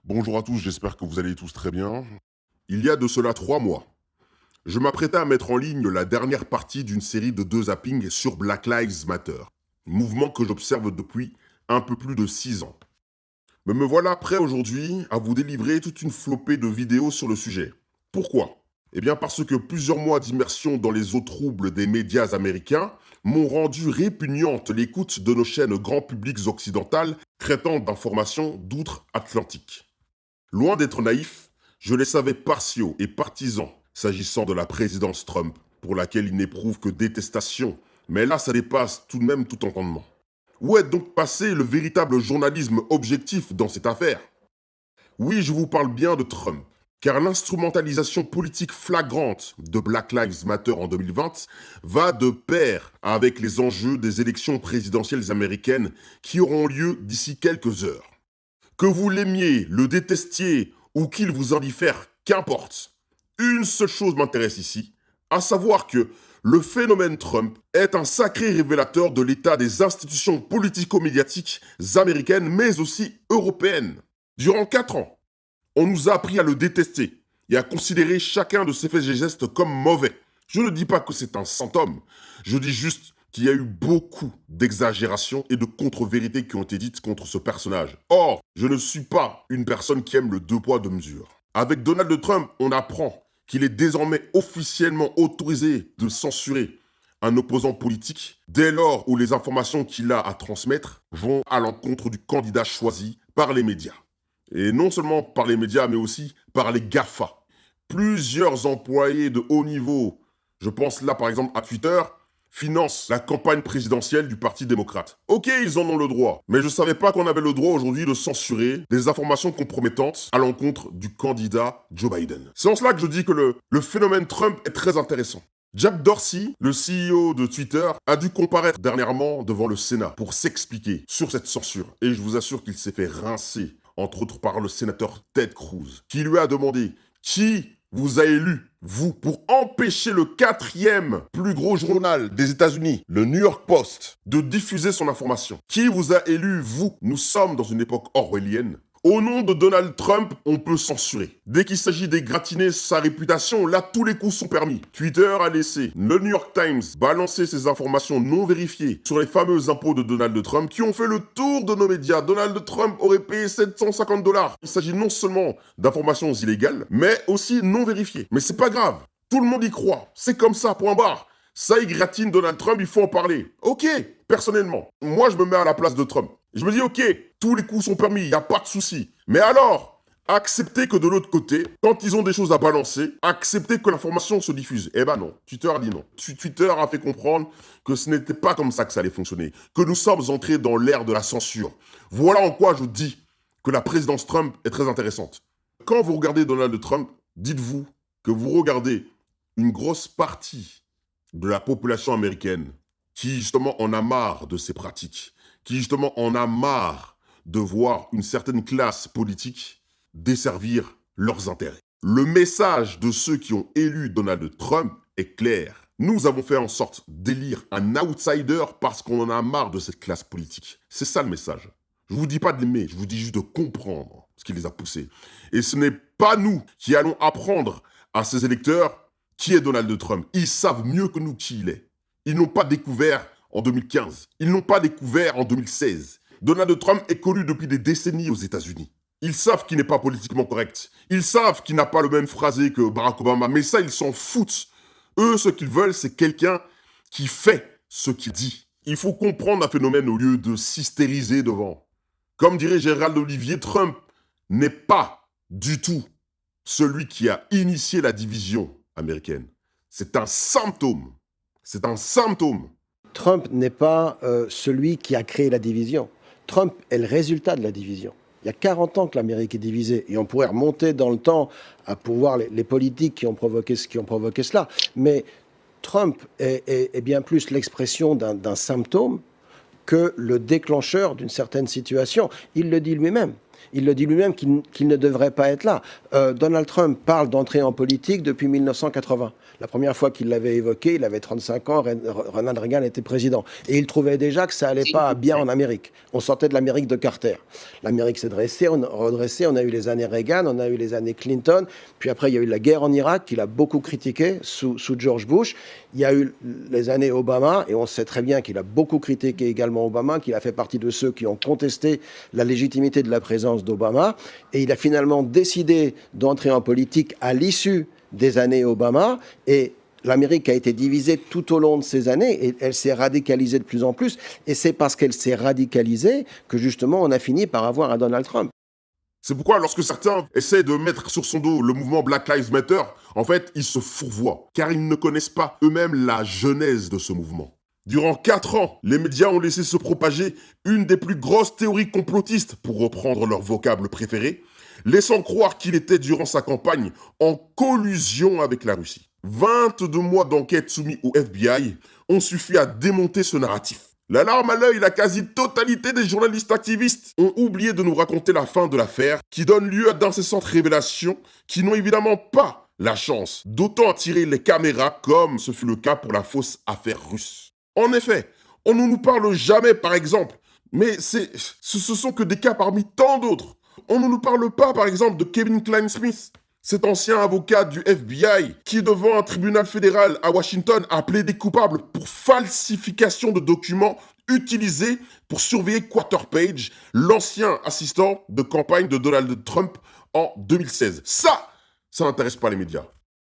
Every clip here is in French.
Bonjour à tous, j'espère que vous allez tous très bien. Il y a de cela 3 mois, je m'apprêtais à mettre en ligne la dernière partie d'une série de 2 zappings sur Black Lives Matter, mouvement que j'observe depuis un peu plus de 6 ans. Mais me voilà prêt aujourd'hui à vous délivrer toute une flopée de vidéos sur le sujet. Pourquoi? Eh bien parce que plusieurs mois d'immersion dans les eaux troubles des médias américains m'ont rendu répugnante l'écoute de nos chaînes grand publics occidentales traitant d'informations d'outre-Atlantique. Loin d'être naïf, je les savais partiaux et partisans s'agissant de la présidence Trump, pour laquelle ils n'éprouvent que détestation. Mais là, ça dépasse tout de même tout entendement. Où est donc passé le véritable journalisme objectif dans cette affaire? Oui, je vous parle bien de Trump, car l'instrumentalisation politique flagrante de Black Lives Matter en 2020 va de pair avec les enjeux des élections présidentielles américaines qui auront lieu d'ici quelques heures. Que vous l'aimiez, le détestiez ou qu'il vous indiffère, qu'importe. Une seule chose m'intéresse ici, à savoir que le phénomène Trump est un sacré révélateur de l'état des institutions politico-médiatiques américaines, mais aussi européennes. Durant 4 ans, on nous a appris à le détester et à considérer chacun de ses faits et gestes comme mauvais. Je ne dis pas que c'est un symptôme, je dis juste qu'il y a eu beaucoup d'exagérations et de contre-vérités qui ont été dites contre ce personnage. Or, je ne suis pas une personne qui aime le deux poids, deux mesures. Avec Donald Trump, on apprend qu'il est désormais officiellement autorisé de censurer un opposant politique dès lors où les informations qu'il a à transmettre vont à l'encontre du candidat choisi par les médias. Et non seulement par les médias, mais aussi par les GAFA. Plusieurs employés de haut niveau, je pense là par exemple à Twitter, financent la campagne présidentielle du Parti démocrate. Ok, ils en ont le droit, mais je ne savais pas qu'on avait le droit aujourd'hui de censurer des informations compromettantes à l'encontre du candidat Joe Biden. C'est en cela que je dis que le phénomène Trump est très intéressant. Jack Dorsey, le CEO de Twitter, a dû comparaître dernièrement devant le Sénat pour s'expliquer sur cette censure. Et je vous assure qu'il s'est fait rincer, entre autres par le sénateur Ted Cruz, qui lui a demandé qui vous a élu, vous, pour empêcher le 4e plus gros journal des États-Unis, le New York Post, de diffuser son information. Qui vous a élu, vous? Nous sommes dans une époque orwellienne. Au nom de Donald Trump, on peut censurer. Dès qu'il s'agit d'égratigner sa réputation, là, tous les coups sont permis. Twitter a laissé le New York Times balancer ses informations non vérifiées sur les fameux impôts de Donald Trump qui ont fait le tour de nos médias. Donald Trump aurait payé 750 $. Il s'agit non seulement d'informations illégales, mais aussi non vérifiées. Mais c'est pas grave. Tout le monde y croit. C'est comme ça, point barre. Ça égratigne Donald Trump, il faut en parler. Ok, personnellement, moi je me mets à la place de Trump. Je me dis, ok, tous les coups sont permis, il n'y a pas de souci. Mais alors, accepter que de l'autre côté, quand ils ont des choses à balancer, accepter que l'information se diffuse. Eh ben non, Twitter a dit non. Twitter a fait comprendre que ce n'était pas comme ça que ça allait fonctionner, que nous sommes entrés dans l'ère de la censure. Voilà en quoi je dis que la présidence Trump est très intéressante. Quand vous regardez Donald Trump, dites-vous que vous regardez une grosse partie de la population américaine qui justement en a marre de ces pratiques, qui justement en a marre de voir une certaine classe politique desservir leurs intérêts. Le message de ceux qui ont élu Donald Trump est clair. Nous avons fait en sorte d'élire un outsider parce qu'on en a marre de cette classe politique. C'est ça le message. Je ne vous dis pas de l'aimer, je vous dis juste de comprendre ce qui les a poussés. Et ce n'est pas nous qui allons apprendre à ces électeurs qui est Donald Trump. Ils savent mieux que nous qui il est. Ils n'ont pas découvert en 2015. Ils n'ont pas découvert en 2016. Donald Trump est connu depuis des décennies aux États-Unis. Ils savent qu'il n'est pas politiquement correct. Ils savent qu'il n'a pas le même phrasé que Barack Obama. Mais ça, ils s'en foutent. Eux, ce qu'ils veulent, c'est quelqu'un qui fait ce qu'il dit. Il faut comprendre un phénomène au lieu de s'hystériser devant. Comme dirait Gérald Olivier, Trump n'est pas du tout celui qui a initié la division américaine. C'est un symptôme. C'est un symptôme. Trump n'est pas celui qui a créé la division. Trump est le résultat de la division. Il y a 40 ans que l'Amérique est divisée et on pourrait remonter dans le temps pour voir les politiques qui ont provoqué cela. Mais Trump est bien plus l'expression d'un symptôme que le déclencheur d'une certaine situation. Il le dit lui-même. Il le dit lui-même qu'il ne devrait pas être là. Donald Trump parle d'entrer en politique depuis 1980. La première fois qu'il l'avait évoqué, il avait 35 ans, Ronald Reagan était président. Et il trouvait déjà que ça allait pas bien en Amérique. On sortait de l'Amérique de Carter. L'Amérique s'est redressée, on a eu les années Reagan, on a eu les années Clinton, puis après il y a eu la guerre en Irak qu'il a beaucoup critiqué sous George Bush. Il y a eu les années Obama, et on sait très bien qu'il a beaucoup critiqué également Obama, qu'il a fait partie de ceux qui ont contesté la légitimité de la présence d'Obama, et il a finalement décidé d'entrer en politique à l'issue des années Obama, et l'Amérique a été divisée tout au long de ces années et elle s'est radicalisée de plus en plus. Et c'est parce qu'elle s'est radicalisée que justement on a fini par avoir un Donald Trump. C'est pourquoi lorsque certains essaient de mettre sur son dos le mouvement Black Lives Matter, en fait, ils se fourvoient, car ils ne connaissent pas eux-mêmes la genèse de ce mouvement. Durant 4 ans, les médias ont laissé se propager une des plus grosses théories complotistes, pour reprendre leur vocable préféré, laissant croire qu'il était durant sa campagne en collusion avec la Russie. 22 mois d'enquête soumis au FBI ont suffi à démonter ce narratif. La larme à l'œil, la quasi-totalité des journalistes activistes ont oublié de nous raconter la fin de l'affaire, qui donne lieu à d'incessantes révélations qui n'ont évidemment pas la chance d'autant attirer les caméras comme ce fut le cas pour la fausse affaire russe. En effet, on ne nous parle jamais, par exemple, mais ce sont que des cas parmi tant d'autres. On ne nous parle pas, par exemple, de Kevin Klein-Smith, cet ancien avocat du FBI qui, devant un tribunal fédéral à Washington, a plaidé coupable pour falsification de documents utilisés pour surveiller Carter Page, l'ancien assistant de campagne de Donald Trump en 2016. Ça n'intéresse pas les médias.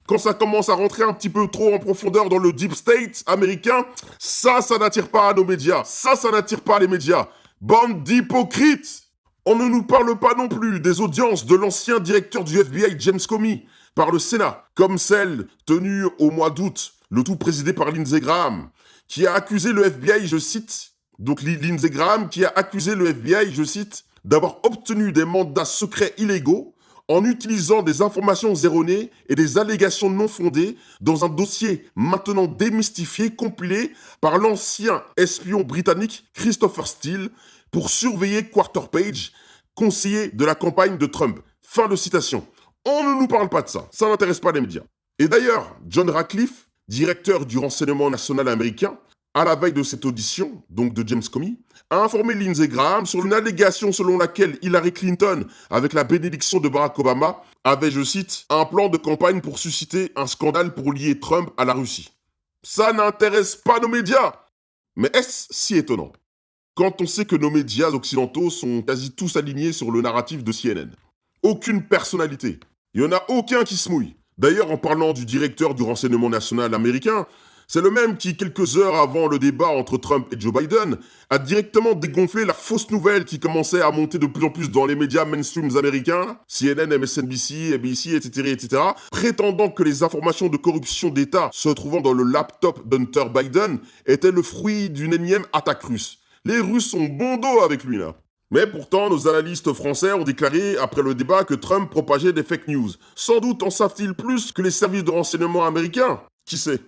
Quand ça commence à rentrer un petit peu trop en profondeur dans le deep state américain, ça n'attire pas nos médias. Ça n'attire pas les médias. Bande d'hypocrites! On ne nous parle pas non plus des audiences de l'ancien directeur du FBI James Comey par le Sénat, comme celle tenue au mois d'août, le tout présidé par Lindsey Graham, qui a accusé le FBI, je cite, donc Lindsey Graham qui a accusé le FBI, je cite, d'avoir obtenu des mandats secrets illégaux en utilisant des informations erronées et des allégations non fondées dans un dossier maintenant démystifié, compilé par l'ancien espion britannique Christopher Steele, pour surveiller Carter Page, conseiller de la campagne de Trump. Fin de citation. On ne nous parle pas de ça. Ça n'intéresse pas les médias. Et d'ailleurs, John Ratcliffe, directeur du renseignement national américain, à la veille de cette audition, donc de James Comey, a informé Lindsey Graham sur une allégation selon laquelle Hillary Clinton, avec la bénédiction de Barack Obama, avait, je cite, un plan de campagne pour susciter un scandale pour lier Trump à la Russie. Ça n'intéresse pas nos médias. Mais est-ce si étonnant quand on sait que nos médias occidentaux sont quasi tous alignés sur le narratif de CNN? Aucune personnalité. Il n'y en a aucun qui se mouille. D'ailleurs, en parlant du directeur du renseignement national américain, c'est le même qui, quelques heures avant le débat entre Trump et Joe Biden, a directement dégonflé la fausse nouvelle qui commençait à monter de plus en plus dans les médias mainstreams américains, CNN, MSNBC, ABC, etc., prétendant que les informations de corruption d'État se trouvant dans le laptop d'Hunter Biden étaient le fruit d'une énième attaque russe. Les Russes sont bon dos avec lui, là. Mais pourtant, nos analystes français ont déclaré après le débat que Trump propageait des fake news. Sans doute en savent-ils plus que les services de renseignement américains. Qui sait?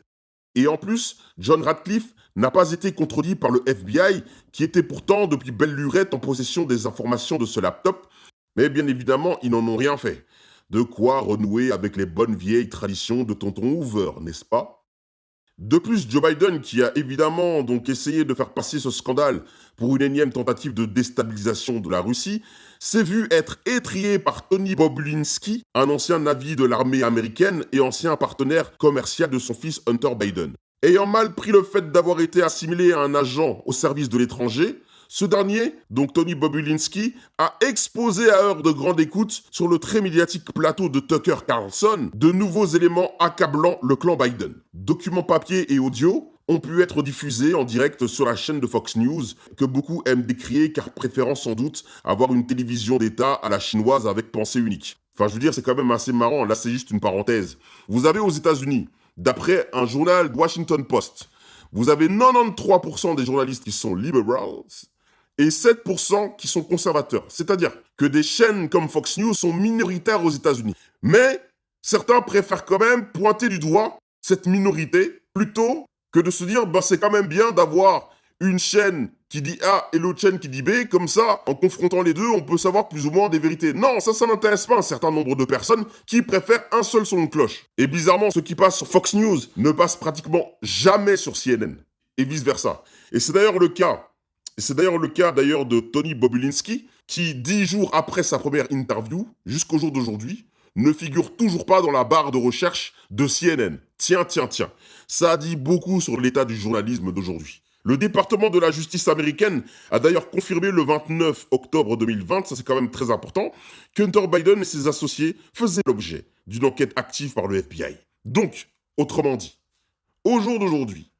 Et en plus, John Ratcliffe n'a pas été contredit par le FBI, qui était pourtant depuis belle lurette en possession des informations de ce laptop. Mais bien évidemment, ils n'en ont rien fait. De quoi renouer avec les bonnes vieilles traditions de tonton Hoover, n'est-ce pas? De plus, Joe Biden, qui a évidemment donc essayé de faire passer ce scandale pour une énième tentative de déstabilisation de la Russie, s'est vu être étrillé par Tony Bobulinski, un ancien navire de l'armée américaine et ancien partenaire commercial de son fils Hunter Biden. Ayant mal pris le fait d'avoir été assimilé à un agent au service de l'étranger, ce dernier, donc Tony Bobulinski, a exposé à heure de grande écoute sur le très médiatique plateau de Tucker Carlson de nouveaux éléments accablant le clan Biden. Documents papier et audio ont pu être diffusés en direct sur la chaîne de Fox News, que beaucoup aiment décrier car préférant sans doute avoir une télévision d'État à la chinoise avec pensée unique. Enfin, je veux dire, c'est quand même assez marrant, là c'est juste une parenthèse. Vous avez aux États-Unis, d'après un journal Washington Post, vous avez 93% des journalistes qui sont liberals, et 7% qui sont conservateurs. C'est-à-dire que des chaînes comme Fox News sont minoritaires aux États-Unis. Mais certains préfèrent quand même pointer du doigt cette minorité plutôt que de se dire c'est quand même bien d'avoir une chaîne qui dit A et l'autre chaîne qui dit B, comme ça, en confrontant les deux, on peut savoir plus ou moins des vérités. Non, ça n'intéresse pas un certain nombre de personnes qui préfèrent un seul son de cloche. Et bizarrement, ce qui passe sur Fox News ne passe pratiquement jamais sur CNN, et vice-versa. Et c'est d'ailleurs le cas. D'ailleurs de Tony Bobulinski, qui 10 jours après sa première interview, jusqu'au jour d'aujourd'hui, ne figure toujours pas dans la barre de recherche de CNN. Tiens. Ça dit beaucoup sur l'état du journalisme d'aujourd'hui. Le département de la justice américaine a d'ailleurs confirmé le 29 octobre 2020, ça c'est quand même très important, qu'Hunter Biden et ses associés faisaient l'objet d'une enquête active par le FBI. Donc, autrement dit, au jour d'aujourd'hui,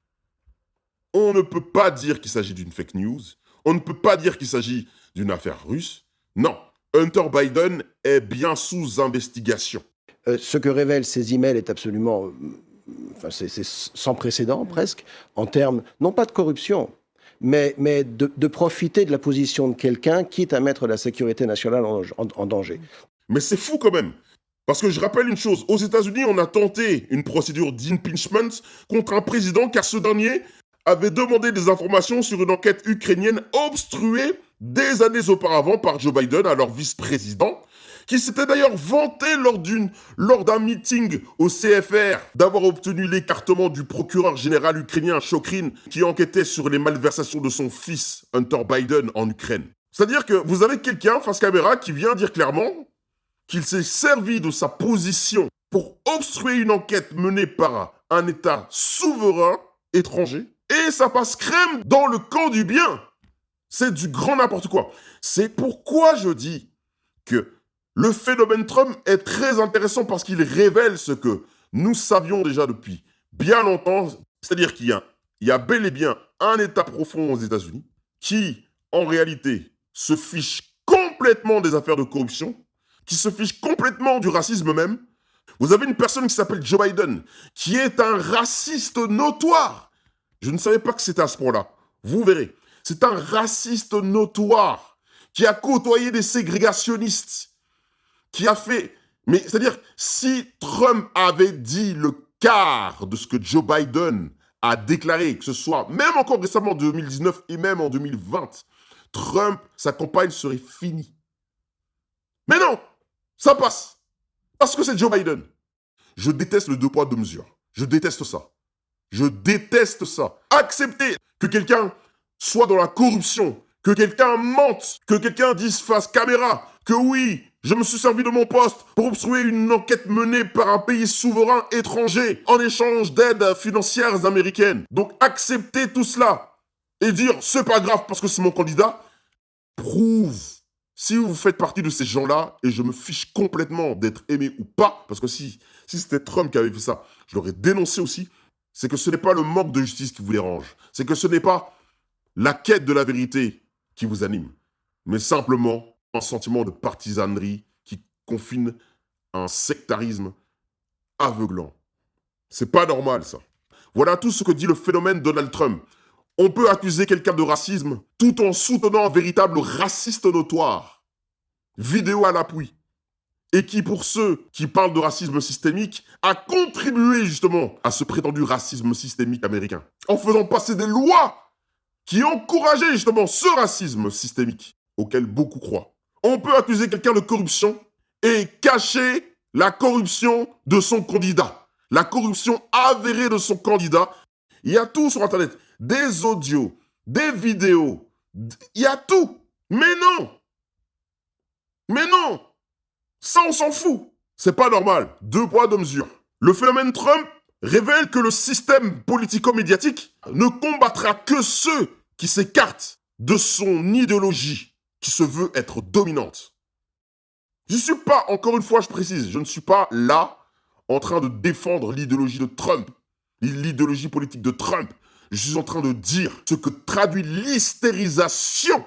on ne peut pas dire qu'il s'agit d'une fake news, on ne peut pas dire qu'il s'agit d'une affaire russe. Non, Hunter Biden est bien sous investigation. Ce que révèlent ces emails est absolument... c'est sans précédent presque, en termes, non pas de corruption, mais de profiter de la position de quelqu'un, quitte à mettre la sécurité nationale en danger. Mais c'est fou quand même. Parce que je rappelle une chose, aux États-Unis, on a tenté une procédure d'impeachment contre un président car ce dernier avait demandé des informations sur une enquête ukrainienne obstruée des années auparavant par Joe Biden, alors vice-président, qui s'était d'ailleurs vanté lors d'un meeting au CFR d'avoir obtenu l'écartement du procureur général ukrainien Chokrin qui enquêtait sur les malversations de son fils Hunter Biden en Ukraine. C'est-à-dire que vous avez quelqu'un face caméra qui vient dire clairement qu'il s'est servi de sa position pour obstruer une enquête menée par un État souverain étranger, et ça passe crème dans le camp du bien. C'est du grand n'importe quoi. C'est pourquoi je dis que le phénomène Trump est très intéressant parce qu'il révèle ce que nous savions déjà depuis bien longtemps, c'est-à-dire qu'il y a bel et bien un État profond aux États-Unis qui, en réalité, se fiche complètement des affaires de corruption, qui se fiche complètement du racisme même. Vous avez une personne qui s'appelle Joe Biden, qui est un raciste notoire. Je ne savais pas que c'était à ce point-là. Vous verrez. C'est un raciste notoire qui a côtoyé des ségrégationnistes, qui a fait... Mais c'est-à-dire, si Trump avait dit le quart de ce que Joe Biden a déclaré, que ce soit même encore récemment en 2019 et même en 2020, Trump, sa campagne serait finie. Mais non, ça passe. Parce que c'est Joe Biden. Je déteste le deux poids, deux mesures. Je déteste ça. Je déteste ça. Accepter que quelqu'un soit dans la corruption, que quelqu'un mente, que quelqu'un dise face caméra que oui, je me suis servi de mon poste pour obstruer une enquête menée par un pays souverain étranger en échange d'aides financières américaines. Donc accepter tout cela et dire c'est pas grave parce que c'est mon candidat, prouve. Si vous faites partie de ces gens-là, et je me fiche complètement d'être aimé ou pas, parce que si c'était Trump qui avait fait ça, je l'aurais dénoncé aussi, c'est que ce n'est pas le manque de justice qui vous dérange. C'est que ce n'est pas la quête de la vérité qui vous anime, mais simplement un sentiment de partisanerie qui confine un sectarisme aveuglant. C'est pas normal, ça. Voilà tout ce que dit le phénomène Donald Trump. On peut accuser quelqu'un de racisme tout en soutenant un véritable raciste notoire. Vidéo à l'appui. Et qui, pour ceux qui parlent de racisme systémique, a contribué justement à ce prétendu racisme systémique américain. En faisant passer des lois qui encourageaient justement ce racisme systémique auquel beaucoup croient. On peut accuser quelqu'un de corruption et cacher la corruption de son candidat. La corruption avérée de son candidat. Il y a tout sur Internet. Des audios, des vidéos. Il y a tout. Mais non. Mais non. Ça, on s'en fout. C'est pas normal. Deux poids, deux mesures. Le phénomène Trump révèle que le système politico-médiatique ne combattra que ceux qui s'écartent de son idéologie, qui se veut être dominante. Je ne suis pas, encore une fois, je précise, je ne suis pas là en train de défendre l'idéologie de Trump, l'idéologie politique de Trump. Je suis en train de dire ce que traduit l'hystérisation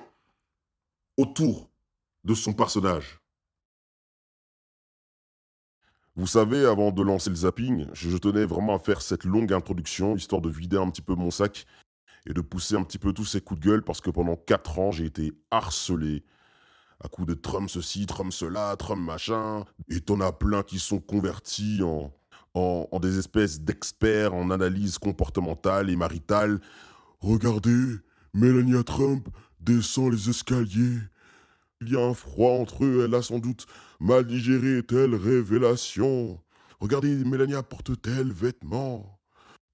autour de son personnage. Vous savez, avant de lancer le zapping, je tenais vraiment à faire cette longue introduction, histoire de vider un petit peu mon sac et de pousser un petit peu tous ces coups de gueule, parce que pendant 4 ans, j'ai été harcelé à coups de Trump ceci, Trump cela, Trump machin, et t'en as plein qui sont convertis en des espèces d'experts en analyse comportementale et maritale. Regardez, Melania Trump descend les escaliers. Il y a un froid entre eux, elle a sans doute mal digéré telle révélation. Regardez, Melania porte tel vêtement.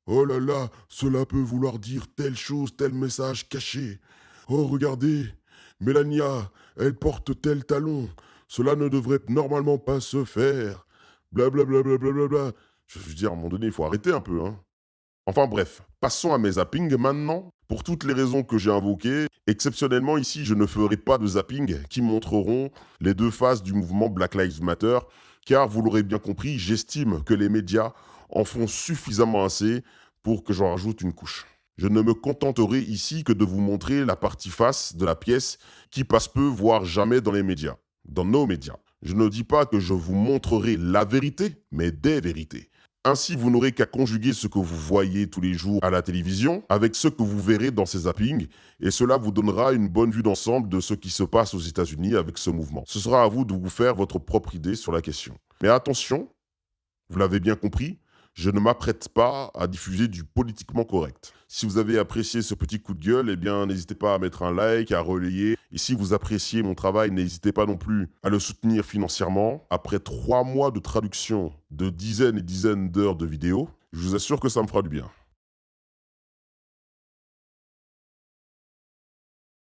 Oh là là, cela peut vouloir dire telle chose, tel message caché. Oh, regardez, Melania, elle porte tel talon. Cela ne devrait normalement pas se faire. Blablabla. Bla, bla, bla, bla, bla. Je veux dire, à un moment donné, il faut arrêter un peu, hein. Enfin bref, passons à mes zappings maintenant. Pour toutes les raisons que j'ai invoquées, exceptionnellement ici, je ne ferai pas de zapping qui montreront les deux faces du mouvement Black Lives Matter, car vous l'aurez bien compris, j'estime que les médias en font suffisamment assez pour que j'en rajoute une couche. Je ne me contenterai ici que de vous montrer la partie face de la pièce qui passe peu, voire jamais dans les médias, dans nos médias. Je ne dis pas que je vous montrerai la vérité, mais des vérités. Ainsi, vous n'aurez qu'à conjuguer ce que vous voyez tous les jours à la télévision avec ce que vous verrez dans ces zappings, et cela vous donnera une bonne vue d'ensemble de ce qui se passe aux États-Unis avec ce mouvement. Ce sera à vous de vous faire votre propre idée sur la question. Mais attention, vous l'avez bien compris, je ne m'apprête pas à diffuser du politiquement correct. Si vous avez apprécié ce petit coup de gueule, eh bien n'hésitez pas à mettre un like, à relayer. Et si vous appréciez mon travail, n'hésitez pas non plus à le soutenir financièrement. Après 3 mois de traduction de dizaines et dizaines d'heures de vidéos, je vous assure que ça me fera du bien.